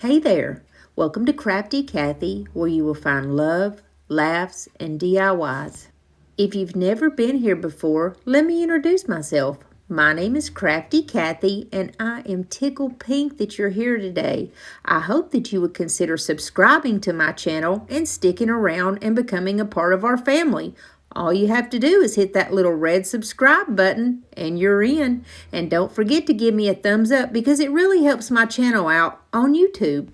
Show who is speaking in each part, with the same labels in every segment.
Speaker 1: Hey there! Welcome to Crafty Kathy, where you will find love, laughs, and DIYs. If you've never been here before, let me introduce myself. My name is Crafty Kathy, and I am tickled pink that you're here today. I hope that you would consider subscribing to my channel and sticking around and becoming a part of our family. All you have to do is hit that little red subscribe button and you're in. And don't forget to give me a thumbs up because it really helps my channel out on YouTube.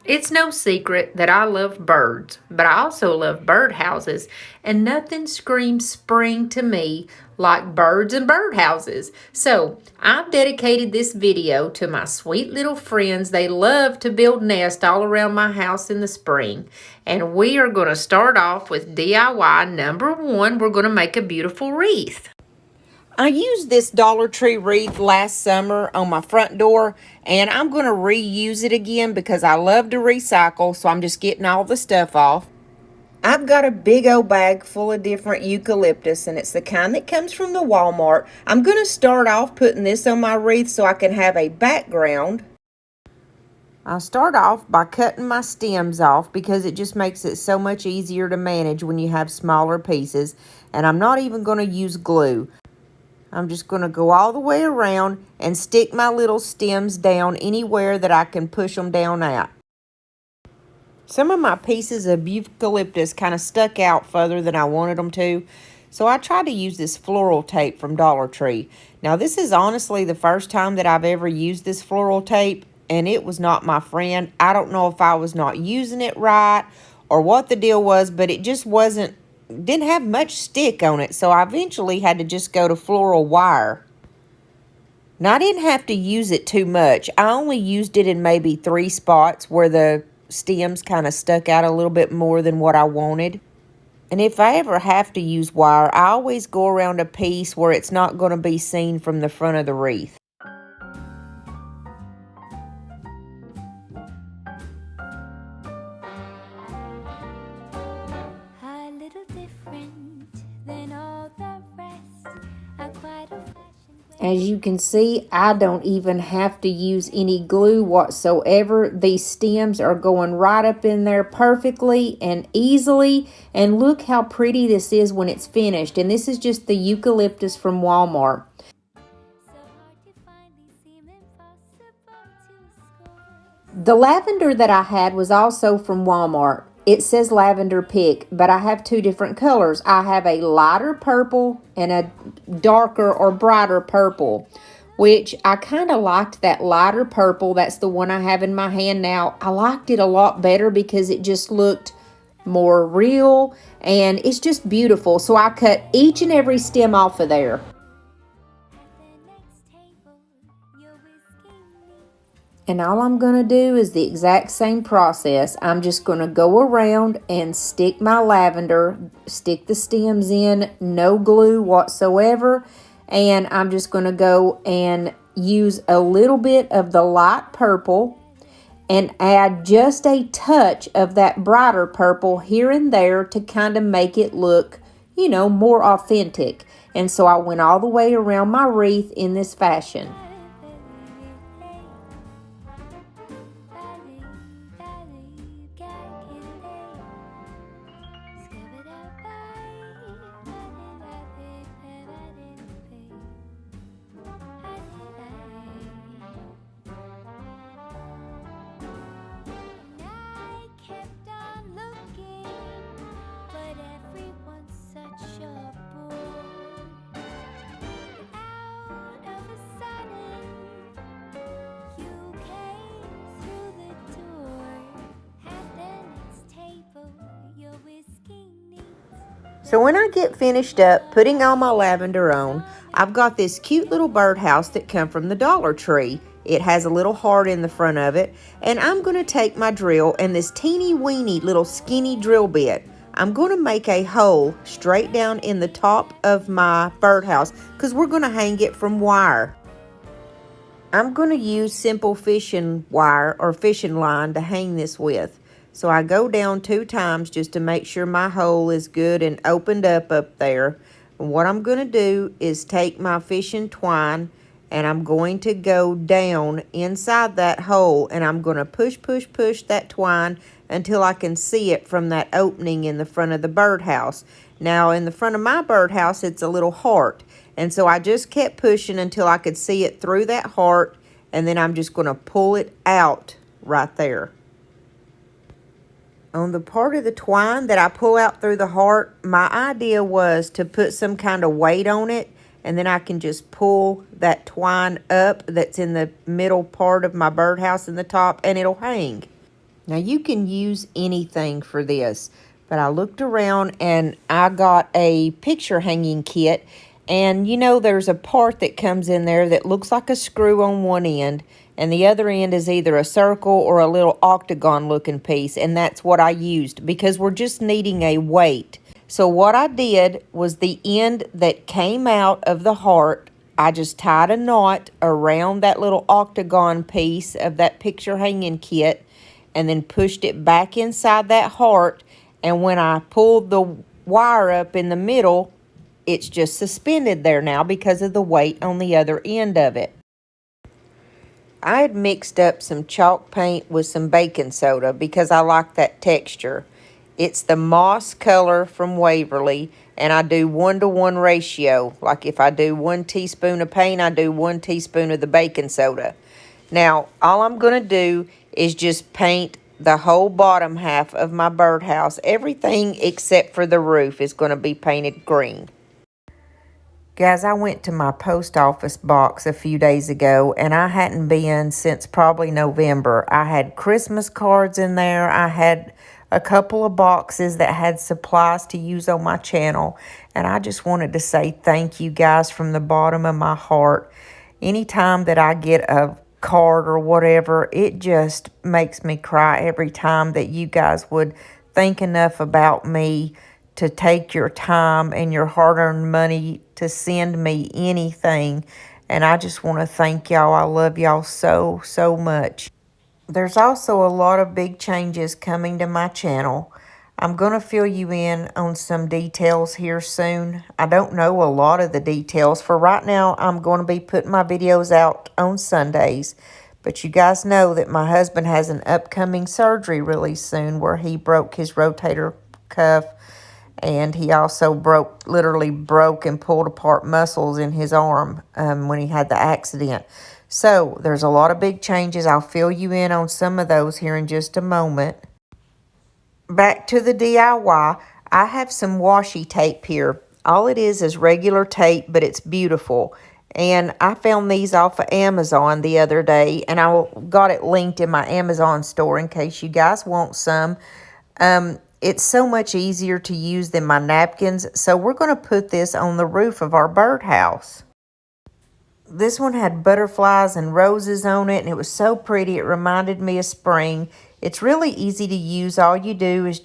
Speaker 1: It's no secret that I love birds, but I also love birdhouses, and nothing screams spring to me like birds and birdhouses. So I've dedicated this video to my sweet little friends. They love to build nests all around my house in the spring. And we are going to start off with DIY number one. We're going to make a beautiful wreath. I used this Dollar Tree wreath last summer on my front door, and I'm going to reuse it again because I love to recycle, so I'm just getting all the stuff off. I've got a big old bag full of different eucalyptus, and it's the kind that comes from the Walmart. I'm going to start off putting this on my wreath so I can have a background. I'll start off by cutting my stems off because it just makes it so much easier to manage when you have smaller pieces, and I'm not even going to use glue. I'm just going to go all the way around and stick my little stems down anywhere that I can push them down at. Some of my pieces of eucalyptus kind of stuck out further than I wanted them to, so I tried to use this floral tape from Dollar Tree. Now, this is honestly the first time that I've ever used this floral tape, and it was not my friend. I don't know if I was not using it right or what the deal was, but it just didn't have much stick on it, so I eventually had to just go to floral wire. Now, I didn't have to use it too much. I only used it in maybe 3 spots where the stems kind of stuck out a little bit more than what I wanted. And if I ever have to use wire, I always go around a piece where it's not going to be seen from the front of the wreath. As you can see, I don't even have to use any glue whatsoever. These stems are going right up in there perfectly and easily. And look how pretty this is when it's finished. And this is just the eucalyptus from Walmart. The lavender that I had was also from Walmart. It says lavender pick, but I have 2 different colors. I have a lighter purple and a darker or brighter purple, which I kind of liked that lighter purple. That's the one I have in my hand now. I liked it a lot better because it just looked more real and it's just beautiful. So I cut each and every stem off of there. And all I'm going to do is the exact same process. I'm just going to go around and stick my lavender, stick the stems in, no glue whatsoever. And I'm just going to go and use a little bit of the light purple and add just a touch of that brighter purple here and there to kind of make it look, you know, more authentic. And so I went all the way around my wreath in this fashion. So when I get finished up putting all my lavender on, I've got this cute little birdhouse that come from the Dollar Tree. It has a little heart in the front of it, and I'm going to take my drill and this teeny weeny little skinny drill bit. I'm going to make a hole straight down in the top of my birdhouse because we're going to hang it from wire. I'm going to use simple fishing wire or fishing line to hang this with. So I go down 2 times just to make sure my hole is good and opened up there. And what I'm going to do is take my fishing twine and I'm going to go down inside that hole, and I'm going to push that twine until I can see it from that opening in the front of the birdhouse. Now, in the front of my birdhouse, it's a little heart, and so I just kept pushing until I could see it through that heart, and then I'm just going to pull it out right there. On the part of the twine that I pull out through the heart, my idea was to put some kind of weight on it, and then I can just pull that twine up that's in the middle part of my birdhouse in the top, and it'll hang. Now, you can use anything for this, but I looked around and I got a picture hanging kit, and you know there's a part that comes in there that looks like a screw on one end, and the other end is either a circle or a little octagon looking piece, and that's what I used because we're just needing a weight. So what I did was the end that came out of the heart, I just tied a knot around that little octagon piece of that picture hanging kit and then pushed it back inside that heart, and when I pulled the wire up in the middle, it's just suspended there now because of the weight on the other end of it. I had mixed up some chalk paint with some baking soda because I like that texture. It's the moss color from Waverly, and I do 1-to-1 ratio. Like if I do 1 teaspoon of paint, I do 1 teaspoon of the baking soda. Now, all I'm going to do is just paint the whole bottom half of my birdhouse. Everything except for the roof is going to be painted green. Guys, I went to my post office box a few days ago, and I hadn't been since probably November. I had Christmas cards in there. I had a couple of boxes that had supplies to use on my channel, and I just wanted to say thank you guys from the bottom of my heart. Anytime that I get a card or whatever, it just makes me cry every time that you guys would think enough about me to take your time and your hard-earned money to send me anything. And I just want to thank y'all. I love y'all so, so much. There's also a lot of big changes coming to my channel. I'm going to fill you in on some details here soon. I don't know a lot of the details. For right now, I'm going to be putting my videos out on Sundays. But you guys know that my husband has an upcoming surgery really soon where he broke his rotator cuff. And he also literally broke and pulled apart muscles in his arm when he had the accident. So there's a lot of big changes. I'll fill you in on some of those here in just a moment. Back to the DIY. I have some washi tape here. All it is regular tape, but it's beautiful. And I found these off of Amazon the other day, and I got it linked in my Amazon store in case you guys want some. It's so much easier to use than my napkins, so we're going to put this on the roof of our birdhouse. This one had butterflies and roses on it, and it was so pretty. It reminded me of spring. It's really easy to use. All you do is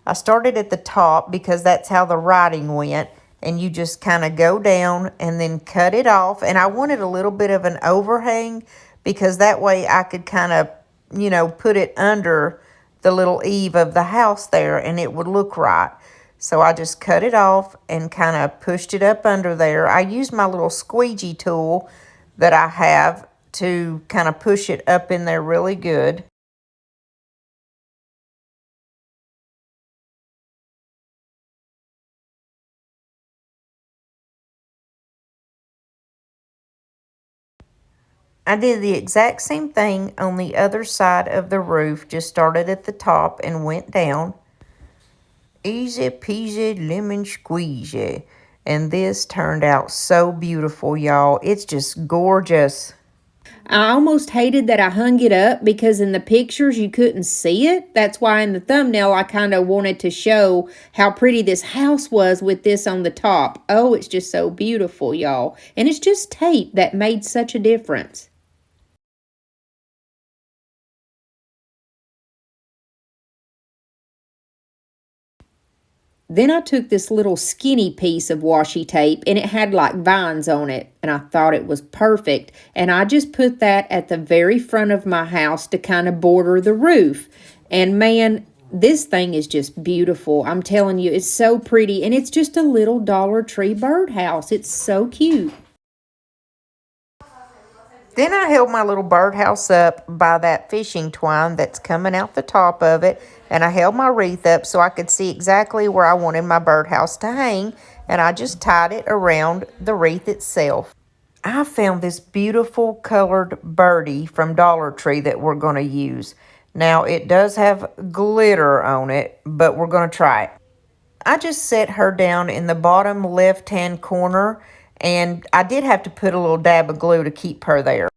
Speaker 1: I started at the top because that's how the writing went, and you just kind of go down and then cut it off. And I wanted a little bit of an overhang because that way I could kind of, put it under the little eave of the house there, and it would look right. So I just cut it off and kind of pushed it up under there. I used my little squeegee tool that I have to kind of push it up in there really good. I did the exact same thing on the other side of the roof, just started at the top and went down. Easy peasy lemon squeezy. And this turned out so beautiful, y'all. It's just gorgeous. I almost hated that I hung it up because in the pictures you couldn't see it. That's why in the thumbnail I kind of wanted to show how pretty this house was with this on the top. Oh, it's just so beautiful, y'all. And it's just tape that made such a difference. Then I took this little skinny piece of washi tape, and it had like vines on it, and I thought it was perfect. And I just put that at the very front of my house to kind of border the roof. And man, this thing is just beautiful. I'm telling you, it's so pretty, and it's just a little Dollar Tree birdhouse. It's so cute. Then I held my little birdhouse up by that fishing twine that's coming out the top of it. And I held my wreath up so I could see exactly where I wanted my birdhouse to hang. And I just tied it around the wreath itself. I found this beautiful colored birdie from Dollar Tree that we're going to use. Now, it does have glitter on it, but we're going to try it. I just set her down in the bottom left-hand corner, and I did have to put a little dab of glue to keep her there.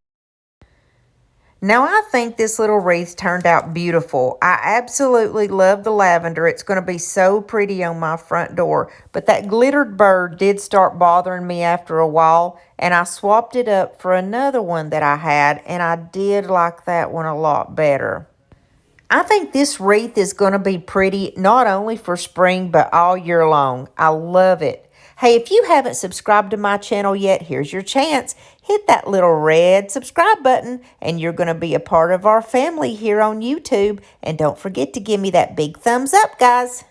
Speaker 1: Now, I think this little wreath turned out beautiful. I absolutely love the lavender. It's going to be so pretty on my front door. But that glittered bird did start bothering me after a while, and I swapped it up for another one that I had, and I did like that one a lot better. I think this wreath is going to be pretty not only for spring, but all year long. I love it. Hey, if you haven't subscribed to my channel yet, here's your chance. Hit that little red subscribe button, and you're going to be a part of our family here on YouTube. And don't forget to give me that big thumbs up, guys.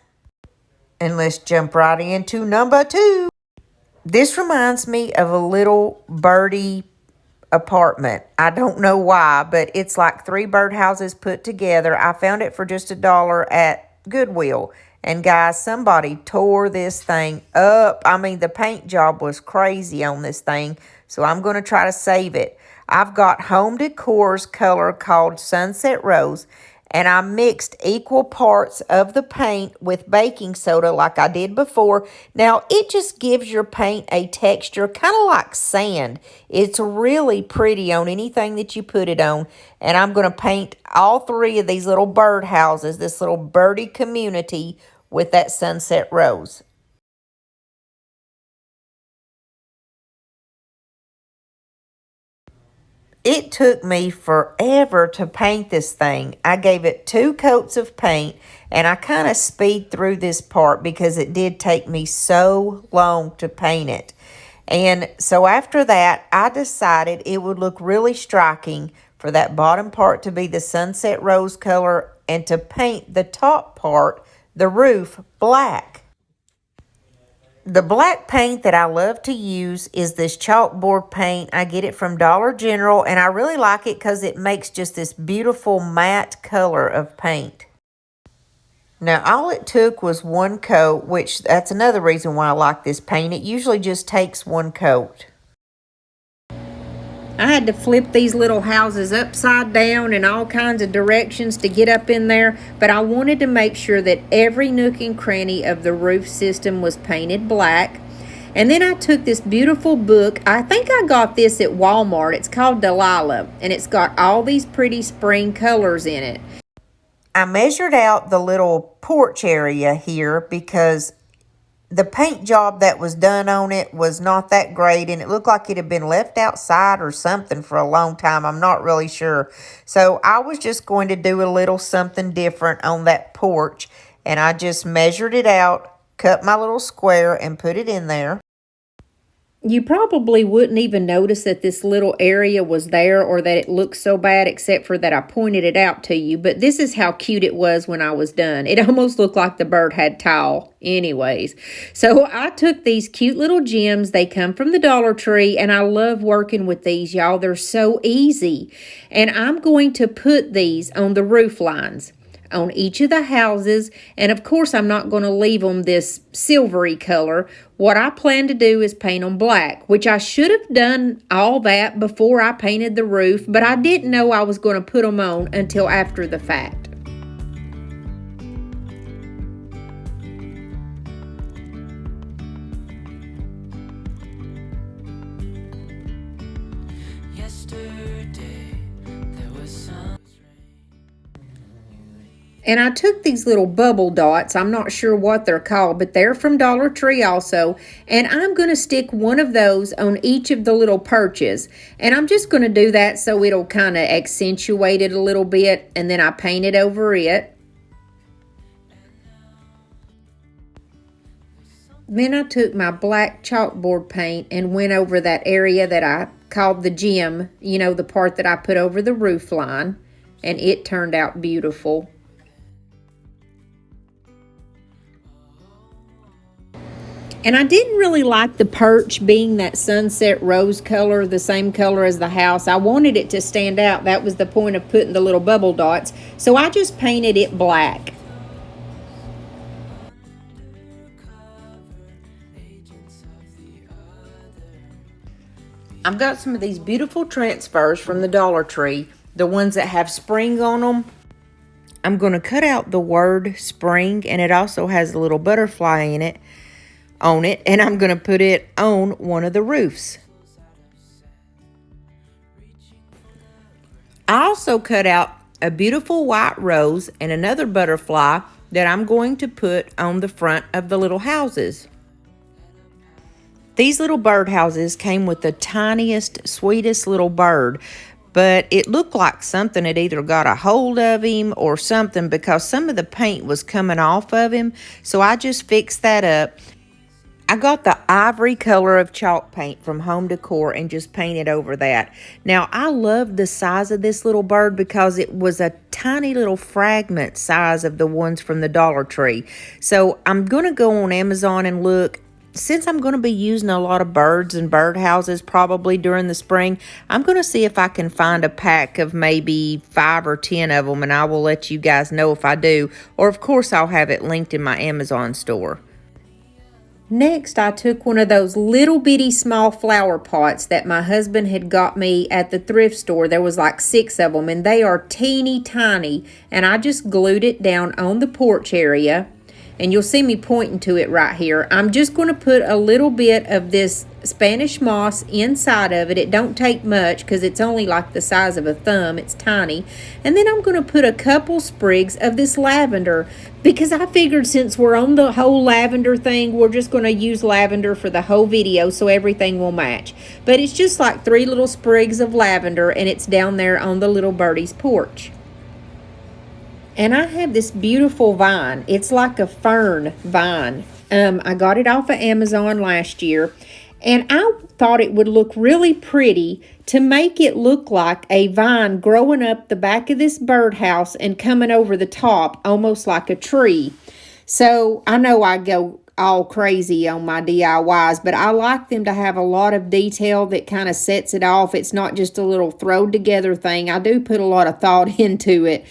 Speaker 1: And let's jump right into number 2. This reminds me of a little birdie apartment. I don't know why, but it's like 3 birdhouses put together. I found it for just $1 at Goodwill. And guys, somebody tore this thing up. I mean, the paint job was crazy on this thing. So I'm going to try to save it. I've got Home Decor's color called Sunset Rose. And I mixed equal parts of the paint with baking soda like I did before. Now, it just gives your paint a texture kind of like sand. It's really pretty on anything that you put it on. And I'm going to paint all 3 of these little birdhouses, this little birdie community, with that Sunset Rose. It took me forever to paint this thing. I gave it 2 coats of paint, and I kind of speed through this part because it did take me so long to paint it. And so after that, I decided it would look really striking for that bottom part to be the Sunset Rose color and to paint the top part, the roof, black. The black paint that I love to use is this chalkboard paint. I get it from Dollar General, and I really like it because it makes just this beautiful matte color of paint. Now, all it took was 1 coat, which that's another reason why I like this paint. It usually just takes 1 coat. I had to flip these little houses upside down in all kinds of directions to get up in there, but I wanted to make sure that every nook and cranny of the roof system was painted black. And then I took this beautiful book. I think I got this at Walmart. It's called Delilah, and it's got all these pretty spring colors in it. I measured out the little porch area here because the paint job that was done on it was not that great, and it looked like it had been left outside or something for a long time. I'm not really sure. So I was just going to do a little something different on that porch, and I just measured it out, cut my little square, and put it in there. You probably wouldn't even notice that this little area was there or that it looked so bad except for that I pointed it out to you. But this is how cute it was when I was done. It almost looked like the bird had tile anyways. So I took these cute little gems. They come from the Dollar Tree, and I love working with these, y'all. They're so easy. And I'm going to put these on the roof lines on each of the houses, and of course I'm not going to leave them this silvery color. What I plan to do is paint them black, which I should have done all that before I painted the roof, but I didn't know I was going to put them on until after the fact. And I took these little bubble dots. I'm not sure what they're called, but they're from Dollar Tree also. And I'm going to stick one of those on each of the little perches. And I'm just going to do that so it'll kind of accentuate it a little bit. And then I paint it over it. Then I took my black chalkboard paint and went over that area that I called the gem, you know, the part that I put over the roof line. And it turned out beautiful. And I didn't really like the perch being that sunset rose color, the same color as the house. I wanted it to stand out. That was the point of putting the little bubble dots. So I just painted it black. I've got some of these beautiful transfers from the Dollar Tree, the ones that have spring on them. I'm going to cut out the word spring, and it also has a little butterfly in it, and I'm going to put it on one of the roofs. I also cut out a beautiful white rose and another butterfly that I'm going to put on the front of the little houses. These little birdhouses came with the tiniest, sweetest little bird, but it looked like something had either got a hold of him or something because some of the paint was coming off of him, so I just fixed that up. I got the ivory color of chalk paint from Home Decor and just painted over that. Now, I love the size of this little bird because it was a tiny little fragment size of the ones from the Dollar Tree. So I'm going to go on Amazon and look. Since I'm going to be using a lot of birds and birdhouses probably during the spring, I'm going to see if I can find a pack of maybe 5 or 10 of them, and I will let you guys know if I do. Or, of course, I'll have it linked in my Amazon store. Next, I took one of those little bitty small flower pots that my husband had got me at the thrift store. There was like 6 of them, and they are teeny tiny. And I just glued it down on the porch area. And you'll see me pointing to it right here. I'm just going to put a little bit of this Spanish moss inside of it. It don't take much because it's only like the size of a thumb. It's tiny. And then I'm going to put a couple sprigs of this lavender because I figured since we're on the whole lavender thing, we're just going to use lavender for the whole video so everything will match. But it's just like 3 little sprigs of lavender, and it's down there on the little birdie's porch. And I have this beautiful vine. It's like a fern vine. I got it off of Amazon last year. And I thought it would look really pretty to make it look like a vine growing up the back of this birdhouse and coming over the top, almost like a tree. So I know I go all crazy on my DIYs, but I like them to have a lot of detail that kind of sets it off. It's not just a little thrown together thing. I do put a lot of thought into it.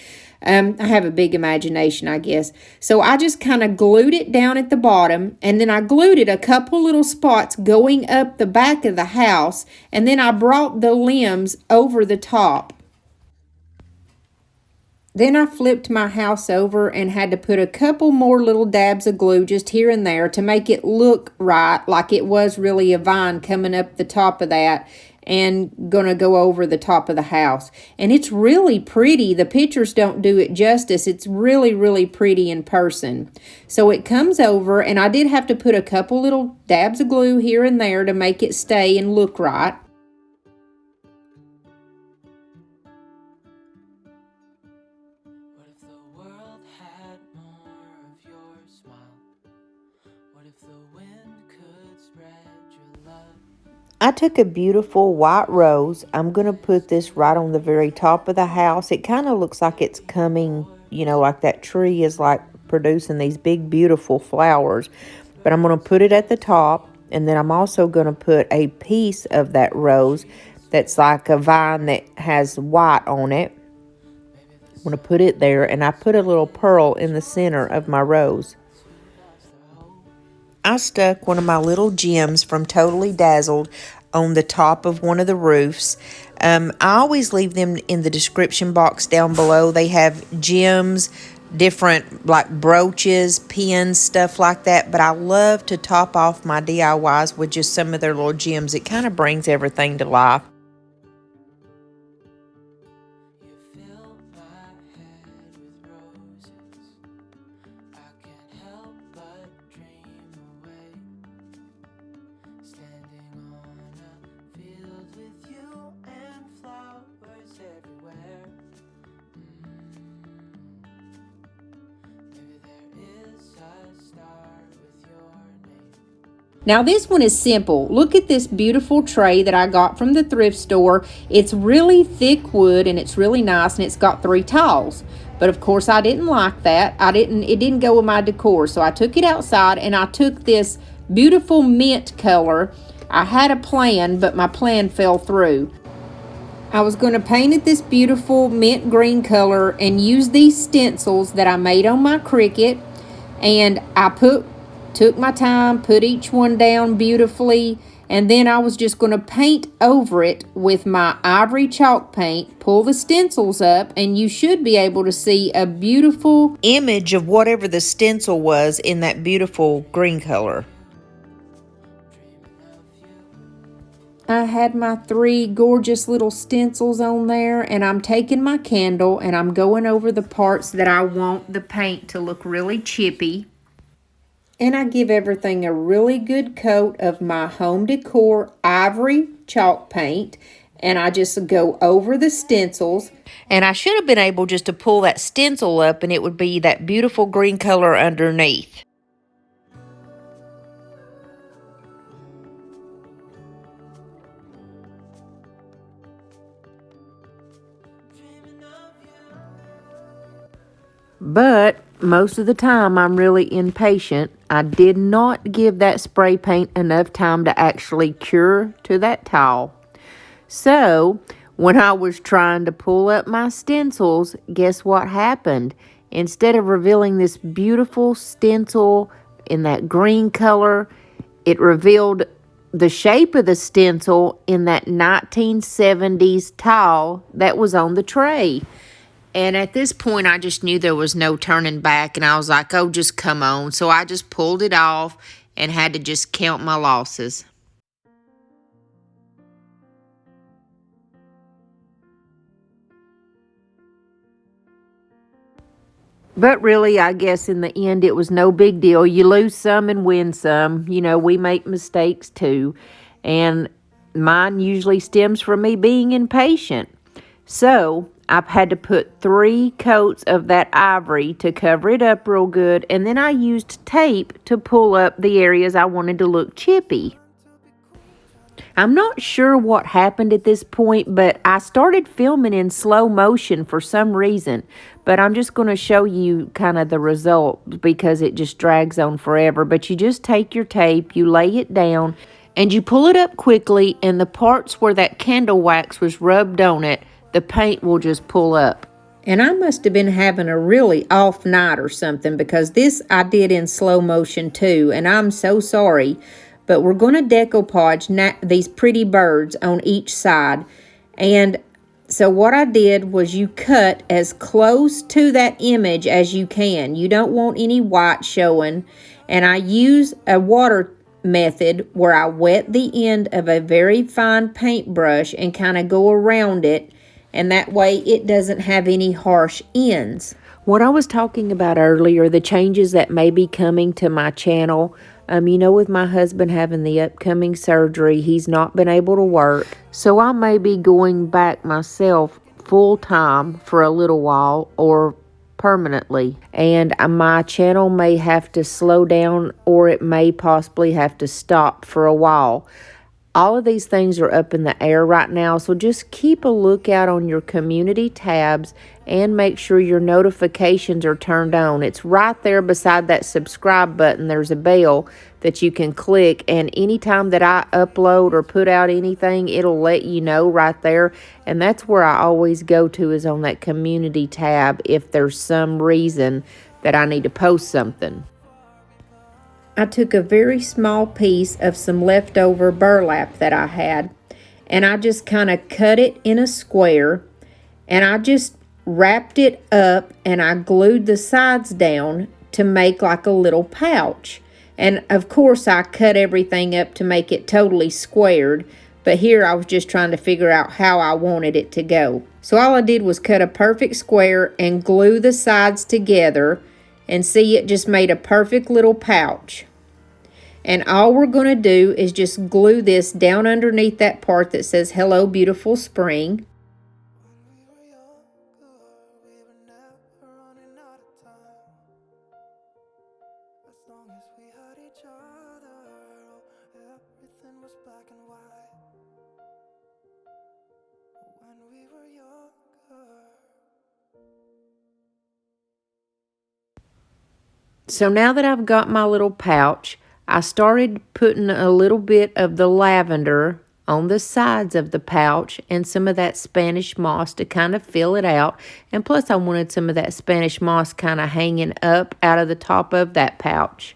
Speaker 1: I have a big imagination, I guess. So I just kind of glued it down at the bottom, and then I glued it a couple little spots going up the back of the house, and then I brought the limbs over the top. Then I flipped my house over and had to put a couple more little dabs of glue just here and there to make it look right, like it was really a vine coming up the top of that and gonna go over the top of the house. And it's really pretty. The pictures don't do it justice. It's really, really pretty in person. So it comes over, and I did have to put a couple little dabs of glue here and there to make it stay and look right. I took a beautiful white rose. I'm going to put this right on the very top of the house. It kind of looks like it's coming, you know, like that tree is like producing these big, beautiful flowers. But I'm going to put it at the top. And then I'm also going to put a piece of that rose that's like a vine that has white on it. I'm going to put it there. And I put a little pearl in the center of my rose. I stuck one of my little gems from Totally Dazzled on the top of one of the roofs. I always leave them in the description box down below. They have gems, different like brooches, pins, stuff like that. But I love to top off my DIYs with just some of their little gems. It kind of brings everything to life. Now this one is simple. Look at this beautiful tray that I got from the thrift store. It's really thick wood and it's really nice, and it's got 3 tiles. But of course I didn't like that. It didn't go with my decor. So I took it outside and I took this beautiful mint color. I had a plan, but my plan fell through. I was going to paint it this beautiful mint green color and use these stencils that I made on my Cricut, and I took my time, put each one down beautifully, and then I was just going to paint over it with my ivory chalk paint, pull the stencils up, and you should be able to see a beautiful image of whatever the stencil was in that beautiful green color. I had my 3 gorgeous little stencils on there, and I'm taking my candle and I'm going over the parts that I want the paint to look really chippy. And I give everything a really good coat of my home decor ivory chalk paint, and I just go over the stencils. And I should have been able just to pull that stencil up and it would be that beautiful green color underneath. But most of the time I'm really impatient. I did not give that spray paint enough time to actually cure to that tile. So when I was trying to pull up my stencils, guess what happened? Instead of revealing this beautiful stencil in that green color, it revealed the shape of the stencil in that 1970s tile that was on the tray. And at this point, I just knew there was no turning back, and I was like, oh, just come on. So I just pulled it off and had to just count my losses. But really, I guess in the end, it was no big deal. You lose some and win some. You know, we make mistakes too. And mine usually stems from me being impatient. So I've had to put 3 coats of that ivory to cover it up real good, and then I used tape to pull up the areas I wanted to look chippy. I'm not sure what happened at this point, but I started filming in slow motion for some reason, but I'm just going to show you kind of the result because it just drags on forever. But you just take your tape, you lay it down, and you pull it up quickly, and the parts where that candle wax was rubbed on it, the paint will just pull up. And I must have been having a really off night or something, because this I did in slow motion too, and I'm so sorry. But we're going to decoupage these pretty birds on each side. And so what I did was you cut as close to that image as you can. You don't want any white showing. And I use a water method where I wet the end of a very fine paintbrush and kind of go around it, and that way it doesn't have any harsh ends. What I was talking about earlier, the changes that may be coming to my channel, you know, with my husband having the upcoming surgery, he's not been able to work. So I may be going back myself full time for a little while or permanently. And my channel may have to slow down, or it may possibly have to stop for a while. All of these things are up in the air right now, so just keep a lookout on your community tabs and make sure your notifications are turned on. It's right there beside that subscribe button. There's a bell that you can click, and anytime that I upload or put out anything, it'll let you know right there. And that's where I always go to, is on that community tab if there's some reason that I need to post something. I took a very small piece of some leftover burlap that I had, and I just kind of cut it in a square, and I just wrapped it up, and I glued the sides down to make like a little pouch. And of course I cut everything up to make it totally squared, but here I was just trying to figure out how I wanted it to go. So all I did was cut a perfect square and glue the sides together, and see, it just made a perfect little pouch. And all we're going to do is just glue this down underneath that part that says "Hello, Beautiful Spring." So now that I've got my little pouch, I started putting a little bit of the lavender on the sides of the pouch and some of that Spanish moss to kind of fill it out. And plus I wanted some of that Spanish moss kind of hanging up out of the top of that pouch.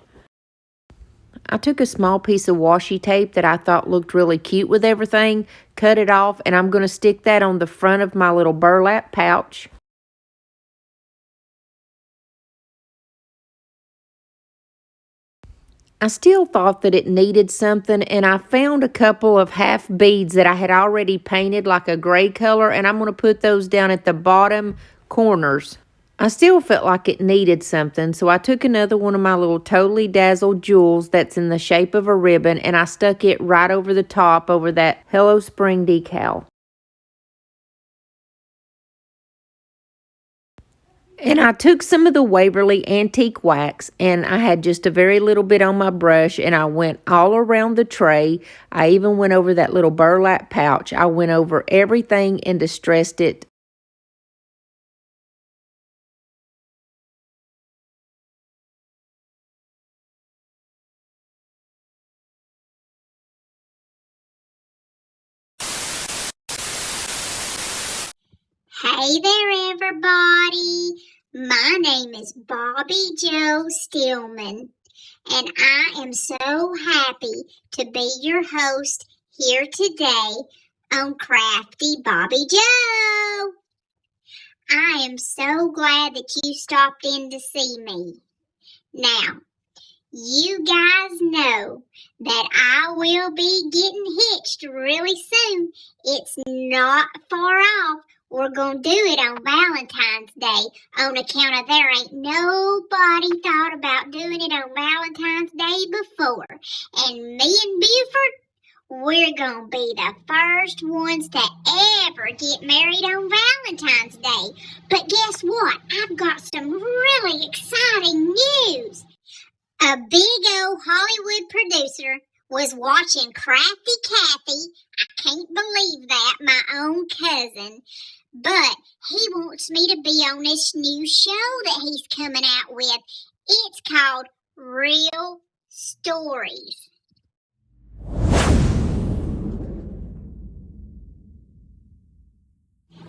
Speaker 1: I took a small piece of washi tape that I thought looked really cute with everything, cut it off, and I'm going to stick that on the front of my little burlap pouch. I still thought that it needed something, and I found a couple of half beads that I had already painted like a gray color, and I'm going to put those down at the bottom corners. I still felt like it needed something, so I took another one of my little Totally Dazzled jewels that's in the shape of a ribbon, and I stuck it right over the top over that Hello Spring decal. And I took some of the Waverly Antique Wax, and I had just a very little bit on my brush, and I went all around the tray. I even went over that little burlap pouch. I went over everything and distressed it.
Speaker 2: Hey there, everybody. My name is Bobby Joe Stillman, and I am so happy to be your host here today on Crafty Bobby Joe. I am so glad that you stopped in to see me. Now, you guys know that I will be getting hitched really soon. It's not far off. We're going to do it on Valentine's Day on account of there ain't nobody thought about doing it on Valentine's Day before. And me and Buford, we're going to be the first ones to ever get married on Valentine's Day. But guess what? I've got some really exciting news. A big old Hollywood producer was watching Crafty Kathy. I can't believe that, my own cousin. But he wants me to be on this new show that he's coming out with. It's called Real Stories.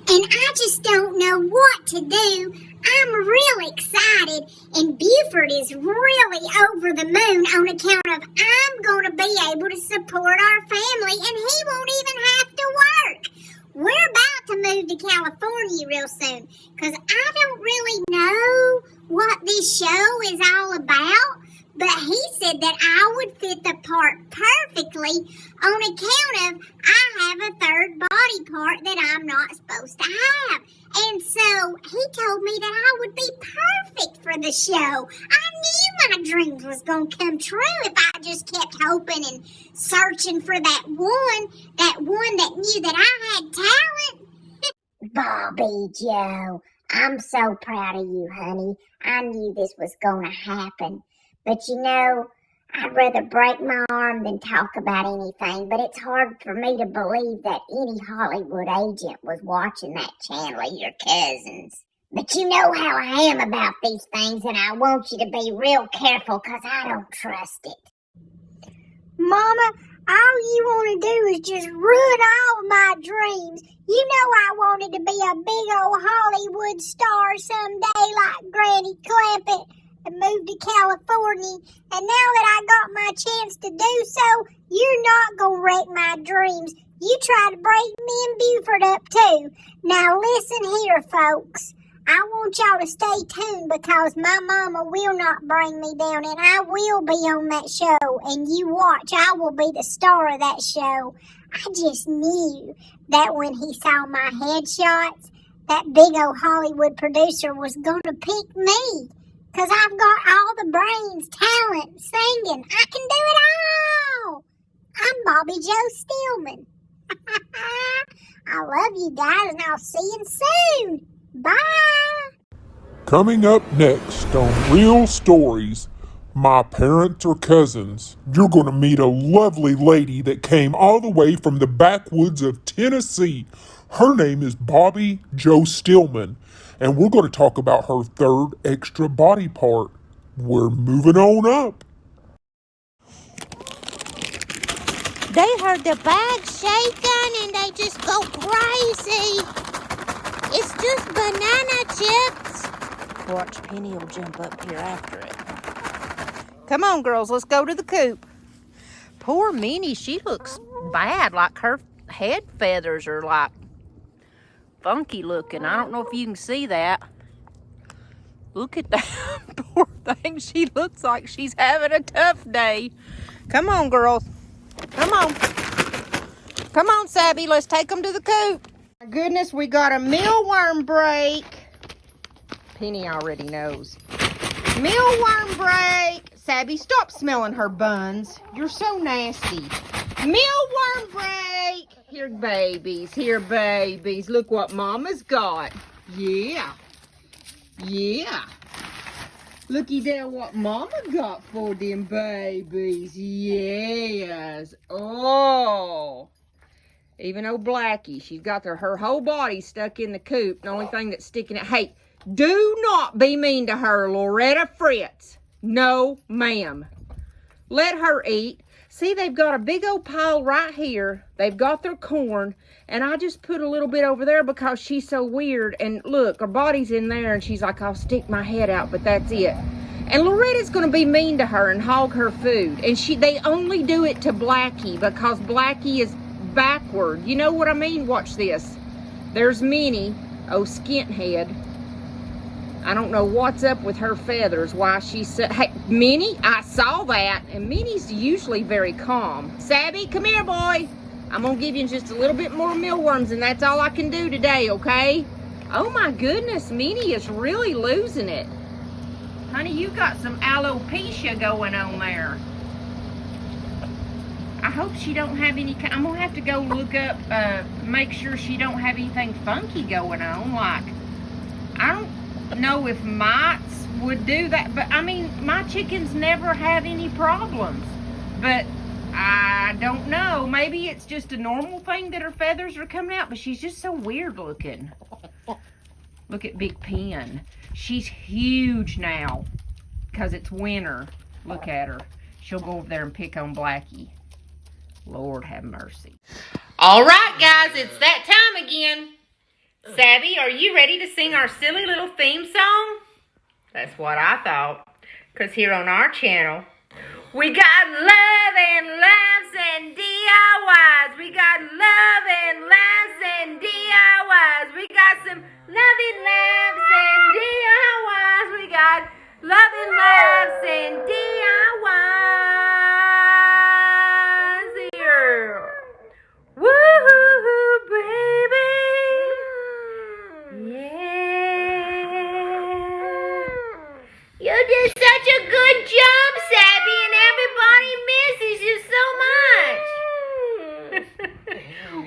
Speaker 2: And I just don't know what to do. I'm really excited, and Buford is really over the moon on account of I'm going to be able to support our family, and he won't even have to work. We're about to move to California real soon, because I don't really know what this show is all about, but he said that I would fit the part perfectly on account of I have a third body part that I'm not supposed to have. And so he told me that I would be perfect for the show. I knew my dreams was going to come true if I just kept hoping and searching for that one that knew that I had talent. Bobby Joe, I'm so proud of you, honey. I knew this was going to happen. But you know, I'd rather break my arm than talk about anything, but it's hard for me to believe that any Hollywood agent was watching that channel of your cousin's. But you know how I am about these things, and I want you to be real careful because I don't trust it. Mama, all you want to do is just ruin all my dreams. You know I wanted to be a big old Hollywood star someday like Granny Clampett. And moved to California, and now that I got my chance to do so, you're not gonna wreck my dreams. You try to break me and Buford up too. Now listen here, folks. I want y'all to stay tuned because my mama will not bring me down, and I will be on that show, and you watch, I will be the star of that show. I just knew that when he saw my headshots, that big old Hollywood producer was gonna pick me. Because I've got all the brains, talent, singing. I can do it all. I'm Bobby Joe Stillman. I love you guys, and I'll see you soon. Bye.
Speaker 3: Coming up next on Real Stories, My Parents Are Cousins. You're going to meet a lovely lady that came all the way from the backwoods of Tennessee. Her name is Bobby Joe Stillman, and we're going to talk about her third extra body part. We're moving on up.
Speaker 1: They heard the bag shaking and they just go crazy. It's just banana chips. Watch, Penny will jump up here after it. Come on, girls, let's go to the coop. Poor Minnie, she looks bad, like her head feathers are like funky looking. I don't know if you can see that. Look at that poor thing. She looks like she's having a tough day. Come on, girls. Come on. Come on, Sabby. Let's take them to the coop. My goodness, we got a mealworm break. Penny already knows. Mealworm break. Sabby, stop smelling her buns. You're so nasty. Mealworm break. Here, babies. Here, babies. Look what Mama's got. Yeah. Yeah. Looky there what Mama got for them babies. Yes. Oh. Even old Blackie, she's got her whole body stuck in the coop. The only thing that's sticking out. Hey, do not be mean to her, Loretta Fritz. No, ma'am. Let her eat. See, they've got a big old pile right here. They've got their corn. And I just put a little bit over there because she's so weird. And look, her body's in there. And she's like, I'll stick my head out, but that's it. And Loretta's going to be mean to her and hog her food. And they only do it to Blackie because Blackie is backward. You know what I mean? Watch this. There's Minnie. Oh, skinthead. I don't know what's up with her feathers. Why she said, hey, Minnie, I saw that. And Minnie's usually very calm. Sabby, come here, boy. I'm going to give you just a little bit more mealworms, and that's all I can do today, okay? Oh, my goodness. Minnie is really losing it. Honey, you got some alopecia going on there. I hope she don't have any. I'm going to have to go look up, make sure she don't have anything funky going on. Like, I don't know if mites would do that, but I mean, my chickens never have any problems, but I don't know. Maybe it's just a normal thing that her feathers are coming out, but she's just so weird looking. Look at Big Pen. She's huge now because it's winter. Look at her. She'll go over there and pick on Blackie. Lord have mercy. All right, guys, it's that time again. Sabby, are you ready to sing our silly little theme song? That's what I thought. Because here on our channel, we got love and laughs and DIYs. We got love and laughs and DIYs. We got some loving laughs and DIYs. We got love and laughs and DIYs here. Woo-hoo-hoo, baby. You did such a good job, Sabby, and everybody misses you so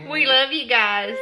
Speaker 1: much. We love you guys.